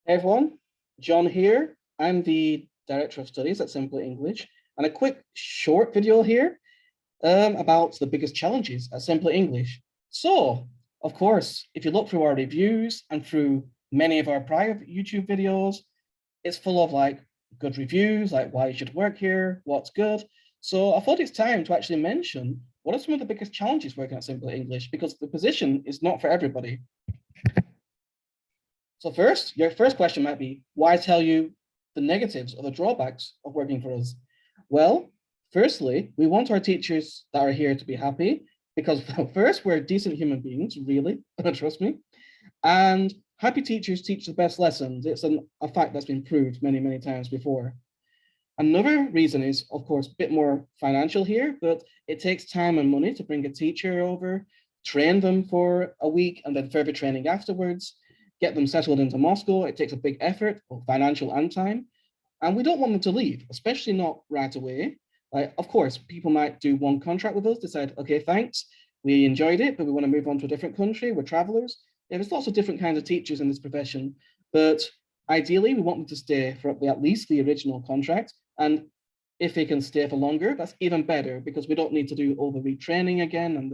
Hey everyone, John here. I'm the Director of Studies at Simply English, and a quick short video here about the biggest challenges at Simply English. So, of course, if you look through our reviews and through many of our prior YouTube videos, it's full of like good reviews, like why you should work here, what's good. So I thought it's time to actually mention what are some of the biggest challenges working at Simply English, because the position is not for everybody. So first, your first question might be, why tell you the negatives or the drawbacks of working for us? Well, firstly, we want our teachers that are here to be happy because first, we're decent human beings, really, trust me. And happy teachers teach the best lessons. It's a fact that's been proved many, many times before. Another reason is, of course, a bit more financial here, but it takes time and money to bring a teacher over, train them for a week, and then further training afterwards, get them settled into Moscow. It takes a big effort, both financial and time. And we don't want them to leave, especially not right away. Like, of course, people might do one contract with us, decide, okay, thanks, we enjoyed it, but we want to move on to a different country. We're travelers. Yeah, there's lots of different kinds of teachers in this profession, but ideally, we want them to stay for at least the original contract. And if they can stay for longer, that's even better because we don't need to do all the retraining again, and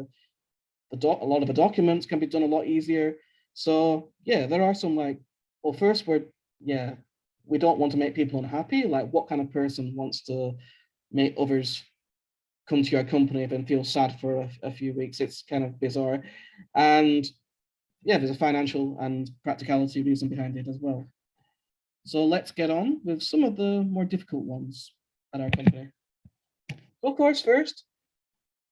a lot of the documents can be done a lot easier. So yeah, there are some like, well, first we don't want to make people unhappy. Like, what kind of person wants to make others come to your company and feel sad for a few weeks? It's kind of bizarre. And yeah, there's a financial and practicality reason behind it as well. So let's get on with some of the more difficult ones at our company. So of course, first,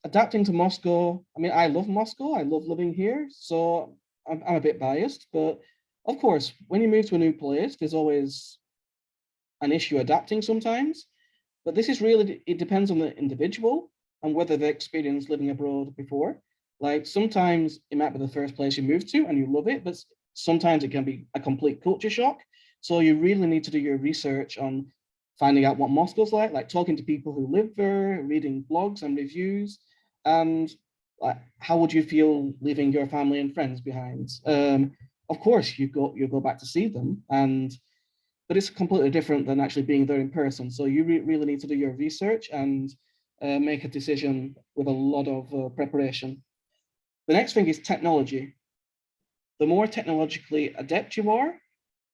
adapting to Moscow. I mean, I love Moscow. I love living here. So I'm a bit biased, but of course, when you move to a new place, there's always an issue adapting sometimes. But this is really, it depends on the individual and whether they experienced living abroad before. Like, sometimes it might be the first place you move to and you love it, but sometimes it can be a complete culture shock. So you really need to do your research on finding out what Moscow's like talking to people who live there, reading blogs and reviews, and like, how would you feel leaving your family and friends behind? Of course, you go back to see them, but it's completely different than actually being there in person. So you really need to do your research and make a decision with a lot of preparation. The next thing is technology. The more technologically adept you are,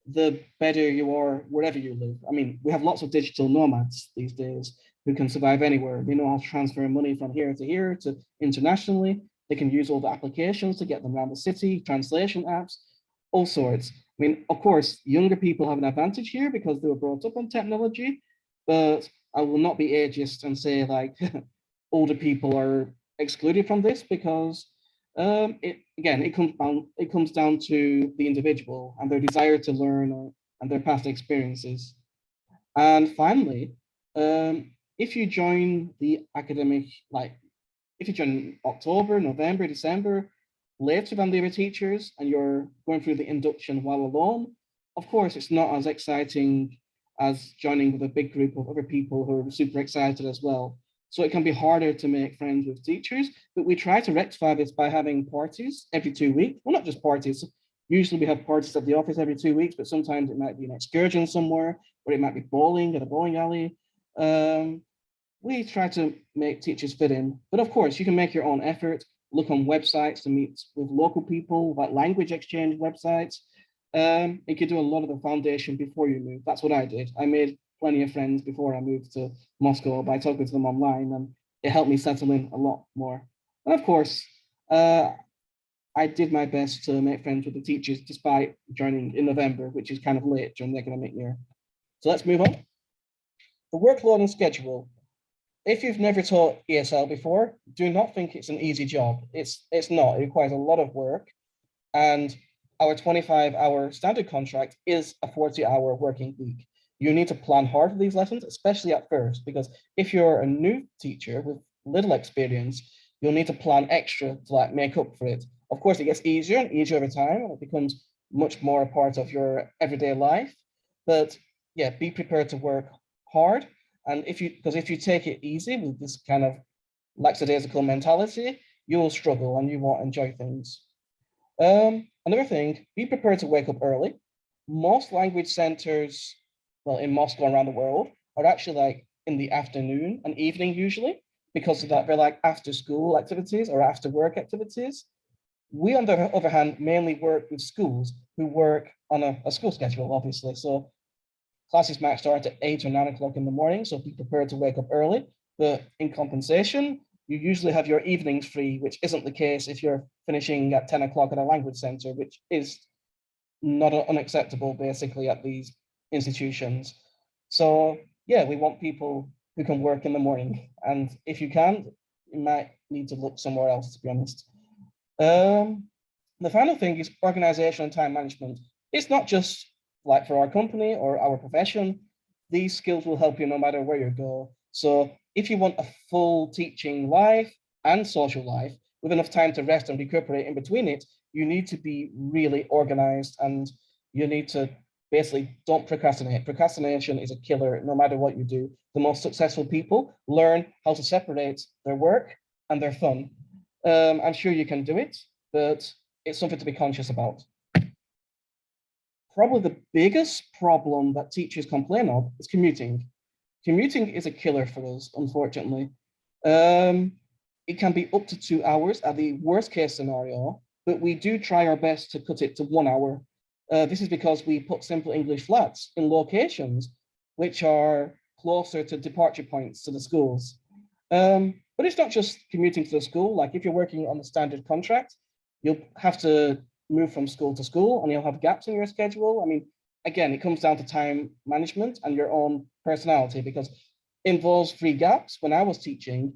the better you are wherever you live. I mean, we have lots of digital nomads these days who can survive anywhere. They know how to transfer money from here to internationally. They can use all the applications to get them around the city, translation apps, all sorts. I mean, of course, younger people have an advantage here because they were brought up on technology, but I will not be ageist and say like older people are excluded from this because it comes down to the individual and their desire to learn and their past experiences. And finally, if you join the academic, like if you join October, November, December, later than the other teachers, and you're going through the induction while alone, of course, it's not as exciting as joining with a big group of other people who are super excited as well. So it can be harder to make friends with teachers, but we try to rectify this by having parties every 2 weeks. Well, not just parties. Usually we have parties at the office every 2 weeks, but sometimes it might be an excursion somewhere, or it might be bowling at a bowling alley. We try to make teachers fit in, but of course you can make your own effort, look on websites to meet with local people, like language exchange websites. You could do a lot of the foundation before you move. That's what I did. I made plenty of friends before I moved to Moscow by talking to them online, and it helped me settle in a lot more. And of course, I did my best to make friends with the teachers despite joining in November, which is kind of late during the academic year. So let's move on. The workload and schedule. If you've never taught ESL before, do not think it's an easy job. It's not. It requires a lot of work, and our 25-hour standard contract is a 40-hour working week. You need to plan hard for these lessons, especially at first, because if you're a new teacher with little experience, you'll need to plan extra to like make up for it. Of course, it gets easier and easier over time, and it becomes much more a part of your everyday life. But yeah, be prepared to work hard. And if you take it easy with this kind of lackadaisical mentality, you will struggle and you won't enjoy things. Another thing, be prepared to wake up early. most language centers, well, in Moscow and around the world, are actually like in the afternoon and evening usually, because of that they're like after school activities or after work activities. We, on the other hand, mainly work with schools who work on a school schedule, obviously. So classes might start at 8 or 9 o'clock in the morning, so be prepared to wake up early. But in compensation, you usually have your evenings free, which isn't the case if you're finishing at 10 o'clock at a language center, which is not unacceptable basically at these institutions. So yeah, we want people who can work in the morning. And if you can't, you might need to look somewhere else, to be honest. The final thing is organization and time management. It's not just like for our company or our profession. These skills will help you no matter where you go. So if you want a full teaching life and social life with enough time to rest and recuperate in between it, you need to be really organized, and you need to basically don't procrastinate. Procrastination is a killer no matter what you do. The most successful people learn how to separate their work and their fun. I'm sure you can do it, but it's something to be conscious about. Probably the biggest problem that teachers complain of is commuting. Commuting is a killer for us, unfortunately. Um, it can be up to 2 hours at the worst case scenario, but we do try our best to cut it to 1 hour. This is because we put simple English flats in locations which are closer to departure points to the schools. But it's not just commuting to the school. Like if you're working on a standard contract, you'll have to move from school to school and you'll have gaps in your schedule. I mean, again, it comes down to time management and your own personality, because in those free gaps, when I was teaching,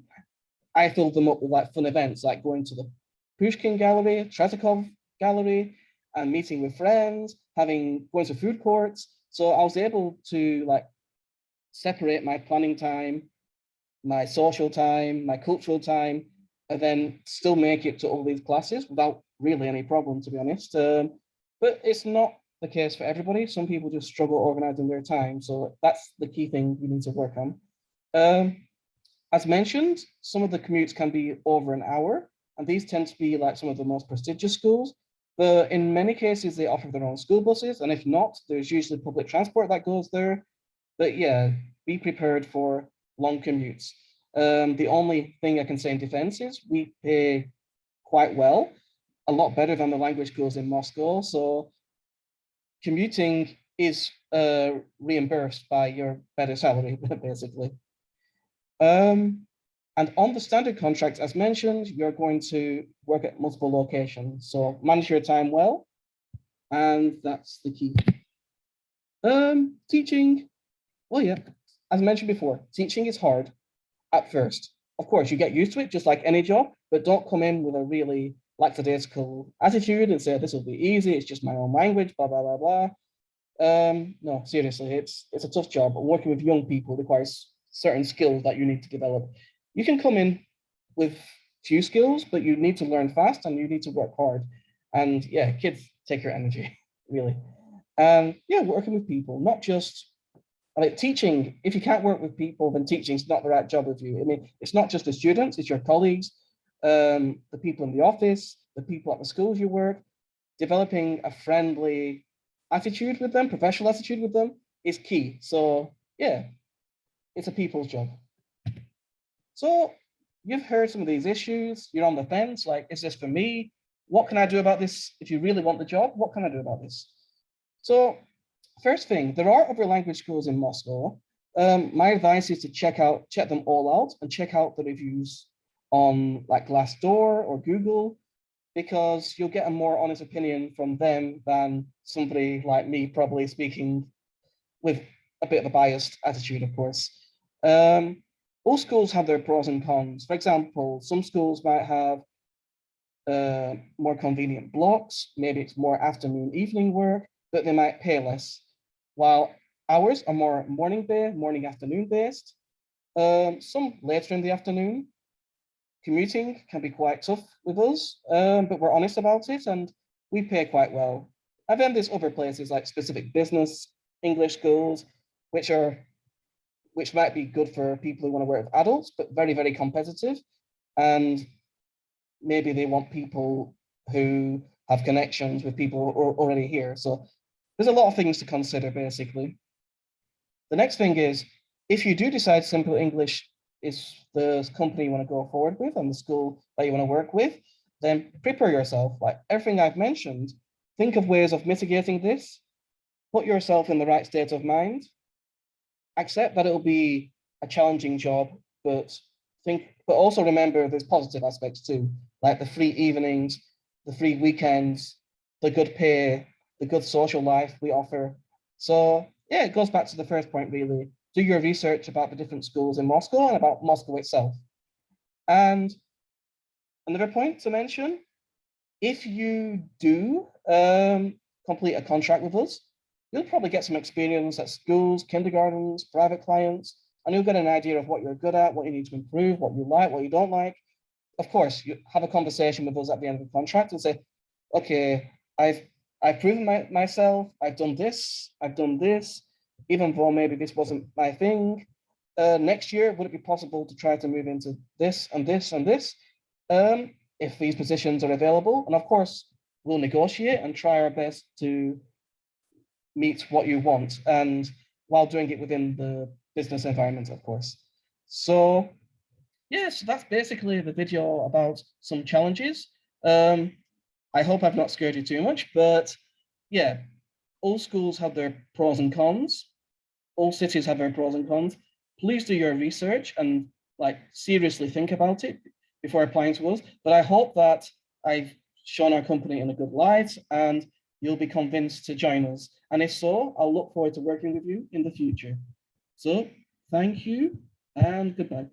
I filled them up with like fun events, like going to the Pushkin Gallery, Tretyakov Gallery, and meeting with friends, going to food courts. So I was able to like separate my planning time, my social time, my cultural time, and then still make it to all these classes without really any problem, to be honest. But it's not the case for everybody. Some people just struggle organizing their time. So that's the key thing you need to work on. As mentioned, some of the commutes can be over an hour, and these tend to be like some of the most prestigious schools. But in many cases, they offer their own school buses, and if not, there's usually public transport that goes there. But yeah, be prepared for long commutes. The only thing I can say in defense is we pay quite well, a lot better than the language schools in Moscow. So commuting is reimbursed by your better salary, basically. And on the standard contract, as mentioned, you're going to work at multiple locations. So manage your time well, and that's the key. Teaching, well, yeah, as mentioned before, teaching is hard at first. Of course, you get used to it, just like any job, but don't come in with a really lackadaisical attitude and say, this will be easy, it's just my own language, blah, blah, blah, blah. No, seriously, it's a tough job. Working with young people requires certain skills that you need to develop. You can come in with few skills, but you need to learn fast and you need to work hard. And yeah, kids take your energy, really. And yeah, working with people, not just, I mean, teaching, if you can't work with people, then teaching is not the right job of you. I mean, it's not just the students, it's your colleagues, the people in the office, the people at the schools you work. Developing a friendly attitude with them, professional attitude with them is key. So yeah, it's a people's job. So you've heard some of these issues, you're on the fence, like, is this for me? What can I do about this? If you really want the job, what can I do about this? So first thing, there are other language schools in Moscow. My advice is to check them all out and check out the reviews on like Glassdoor or Google, because you'll get a more honest opinion from them than somebody like me, probably speaking with a bit of a biased attitude, of course. All schools have their pros and cons. For example, some schools might have more convenient blocks, maybe it's more afternoon, evening work, but they might pay less, while ours are more morning, afternoon based. Some later in the afternoon. Commuting can be quite tough with us, but we're honest about it and we pay quite well. And then there's other places like specific business English schools, which might be good for people who want to work with adults, but very, very competitive. And maybe they want people who have connections with people who are already here. So there's a lot of things to consider, basically. The next thing is, if you do decide Simple English is the company you want to go forward with and the school that you want to work with, then prepare yourself. Like everything I've mentioned, think of ways of mitigating this, put yourself in the right state of mind, accept that it'll be a challenging job, but but also remember there's positive aspects too, like the free evenings, the free weekends, the good pay, the good social life we offer. So yeah, it goes back to the first point really. Do your research about the different schools in Moscow and about Moscow itself. And another point to mention, if you do complete a contract with us, you'll probably get some experience at schools, kindergartens, private clients, and you'll get an idea of what you're good at, what you need to improve, what you like, what you don't like. Of course, you have a conversation with us at the end of the contract and say, okay, I've proven myself, I've done this, even though maybe this wasn't my thing. Next year, would it be possible to try to move into this and this and this? If these positions are available. And of course, we'll negotiate and try our best to meet what you want, and while doing it within the business environment, of course. So yes, that's basically the video about some challenges. I hope I've not scared you too much, but yeah, all schools have their pros and cons. All cities have their pros and cons. Please do your research and like seriously think about it before applying to us. But I hope that I've shown our company in a good light and you'll be convinced to join us. And if so, I'll look forward to working with you in the future. So thank you and goodbye.